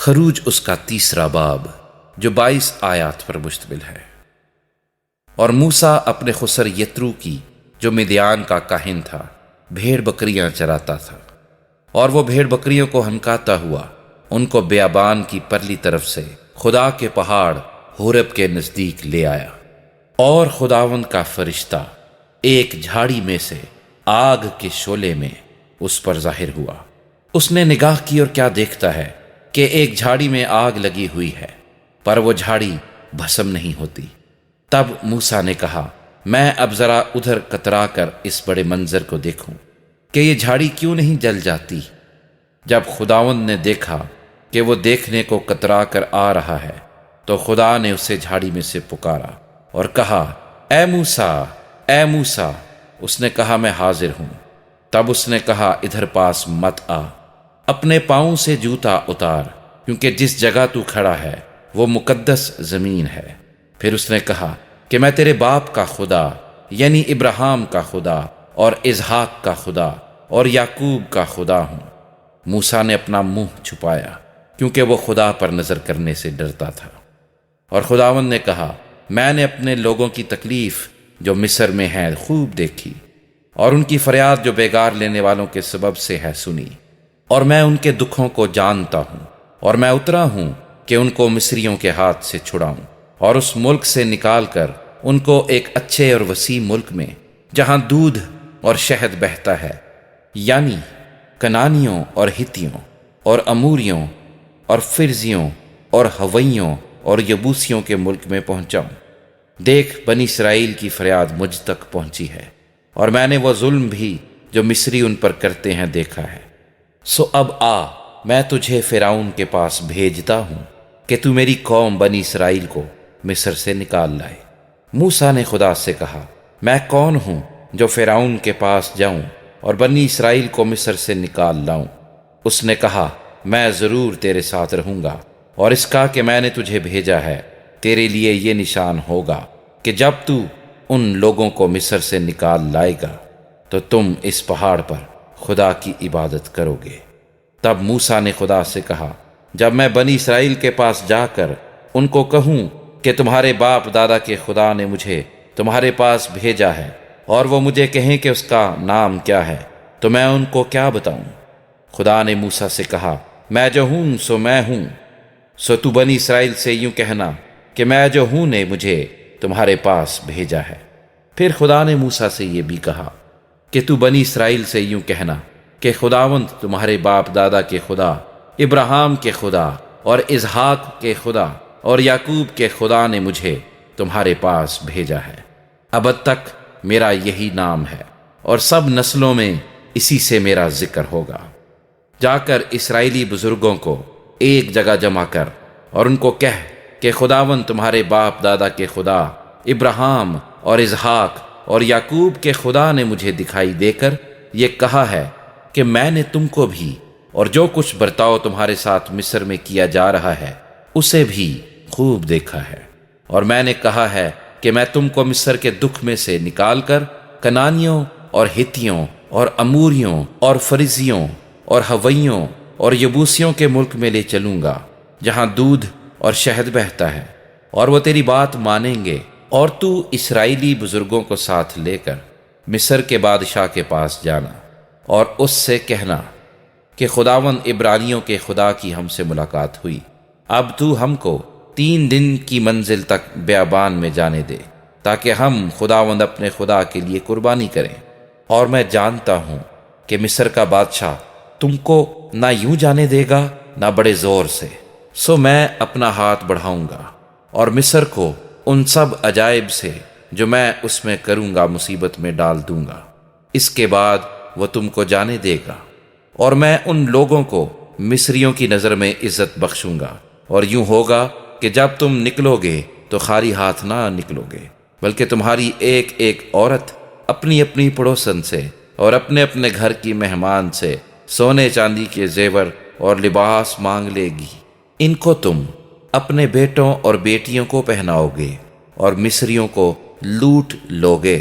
خروج اس کا تیسرا باب جو 22 آیات پر مشتمل ہے۔ اور موسیٰ اپنے خسر یترو کی جو مدیان کا کاہن تھا بھیڑ بکریاں چراتا تھا، اور وہ بھیڑ بکریوں کو ہنکاتا ہوا ان کو بیابان کی پرلی طرف سے خدا کے پہاڑ حورب کے نزدیک لے آیا، اور خداوند کا فرشتہ ایک جھاڑی میں سے آگ کے شعلے میں اس پر ظاہر ہوا۔ اس نے نگاہ کی اور کیا دیکھتا ہے کہ ایک جھاڑی میں آگ لگی ہوئی ہے، پر وہ جھاڑی بھسم نہیں ہوتی۔ تب موسیٰ نے کہا، میں اب ذرا ادھر کترا کر اس بڑے منظر کو دیکھوں کہ یہ جھاڑی کیوں نہیں جل جاتی۔ جب خداوند نے دیکھا کہ وہ دیکھنے کو کترا کر آ رہا ہے تو خدا نے اسے جھاڑی میں سے پکارا اور کہا، اے موسیٰ، اے موسیٰ۔ اس نے کہا، میں حاضر ہوں۔ تب اس نے کہا، ادھر پاس مت آ، اپنے پاؤں سے جوتا اتار، کیونکہ جس جگہ تو کھڑا ہے وہ مقدس زمین ہے۔ پھر اس نے کہا کہ میں تیرے باپ کا خدا یعنی ابراہیم کا خدا اور اسحاق کا خدا اور یعقوب کا خدا ہوں۔ موسیٰ نے اپنا منہ چھپایا کیونکہ وہ خدا پر نظر کرنے سے ڈرتا تھا۔ اور خداوند نے کہا، میں نے اپنے لوگوں کی تکلیف جو مصر میں ہے خوب دیکھی، اور ان کی فریاد جو بیگار لینے والوں کے سبب سے ہے سنی، اور میں ان کے دکھوں کو جانتا ہوں، اور میں اترا ہوں کہ ان کو مصریوں کے ہاتھ سے چھڑاؤں اور اس ملک سے نکال کر ان کو ایک اچھے اور وسیع ملک میں جہاں دودھ اور شہد بہتا ہے، یعنی کنانیوں اور ہتیوں اور اموریوں اور فرزیوں اور ہویوں اور یبوسیوں کے ملک میں پہنچاؤں۔ دیکھ، بنی اسرائیل کی فریاد مجھ تک پہنچی ہے، اور میں نے وہ ظلم بھی جو مصری ان پر کرتے ہیں دیکھا ہے۔ سو اب آ، میں تجھے فرعون کے پاس بھیجتا ہوں کہ تو میری قوم بنی اسرائیل کو مصر سے نکال لائے۔ موسیٰ نے خدا سے کہا، میں کون ہوں جو فرعون کے پاس جاؤں اور بنی اسرائیل کو مصر سے نکال لاؤں؟ اس نے کہا، میں ضرور تیرے ساتھ رہوں گا، اور اس کا کہ میں نے تجھے بھیجا ہے تیرے لیے یہ نشان ہوگا کہ جب تو ان لوگوں کو مصر سے نکال لائے گا تو تم اس پہاڑ پر خدا کی عبادت کرو گے۔ تب موسیٰ نے خدا سے کہا، جب میں بنی اسرائیل کے پاس جا کر ان کو کہوں کہ تمہارے باپ دادا کے خدا نے مجھے تمہارے پاس بھیجا ہے، اور وہ مجھے کہیں کہ اس کا نام کیا ہے، تو میں ان کو کیا بتاؤں؟ خدا نے موسیٰ سے کہا، میں جو ہوں سو میں ہوں، سو تو بنی اسرائیل سے یوں کہنا کہ میں جو ہوں نے مجھے تمہارے پاس بھیجا ہے۔ پھر خدا نے موسیٰ سے یہ بھی کہا کہ تو بنی اسرائیل سے یوں کہنا کہ خداوند تمہارے باپ دادا کے خدا، ابراہیم کے خدا اور اسحاق کے خدا اور یعقوب کے خدا نے مجھے تمہارے پاس بھیجا ہے۔ ابد تک میرا یہی نام ہے، اور سب نسلوں میں اسی سے میرا ذکر ہوگا۔ جا کر اسرائیلی بزرگوں کو ایک جگہ جمع کر اور ان کو کہہ کہ خداوند تمہارے باپ دادا کے خدا، ابراہیم اور اسحاق اور یعقوب کے خدا نے مجھے دکھائی دے کر یہ کہا ہے کہ میں نے تم کو بھی اور جو کچھ برتاؤ تمہارے ساتھ مصر میں کیا جا رہا ہے اسے بھی خوب دیکھا ہے، اور میں نے کہا ہے کہ میں تم کو مصر کے دکھ میں سے نکال کر کنانیوں اور ہتیوں اور اموریوں اور فرزیوں اور ہویوں اور یبوسیوں کے ملک میں لے چلوں گا جہاں دودھ اور شہد بہتا ہے، اور وہ تیری بات مانیں گے۔ اور تو اسرائیلی بزرگوں کو ساتھ لے کر مصر کے بادشاہ کے پاس جانا اور اس سے کہنا کہ خداوند عبرانیوں کے خدا کی ہم سے ملاقات ہوئی، اب تو ہم کو 3 دن کی منزل تک بیابان میں جانے دے تاکہ ہم خداوند اپنے خدا کے لیے قربانی کریں۔ اور میں جانتا ہوں کہ مصر کا بادشاہ تم کو نہ یوں جانے دے گا نہ بڑے زور سے، سو میں اپنا ہاتھ بڑھاؤں گا اور مصر کو ان سب عجائب سے جو میں اس میں کروں گا مصیبت میں ڈال دوں گا۔ اس کے بعد وہ تم کو جانے دے گا، اور میں ان لوگوں کو مصریوں کی نظر میں عزت بخشوں گا، اور یوں ہوگا کہ جب تم نکلو گے تو خالی ہاتھ نہ نکلو گے، بلکہ تمہاری ایک ایک عورت اپنی اپنی پڑوسن سے اور اپنے اپنے گھر کی مہمان سے سونے چاندی کے زیور اور لباس مانگ لے گی۔ ان کو تم اپنے بیٹوں اور بیٹیوں کو پہناؤ گے اور مصریوں کو لوٹ لو گے۔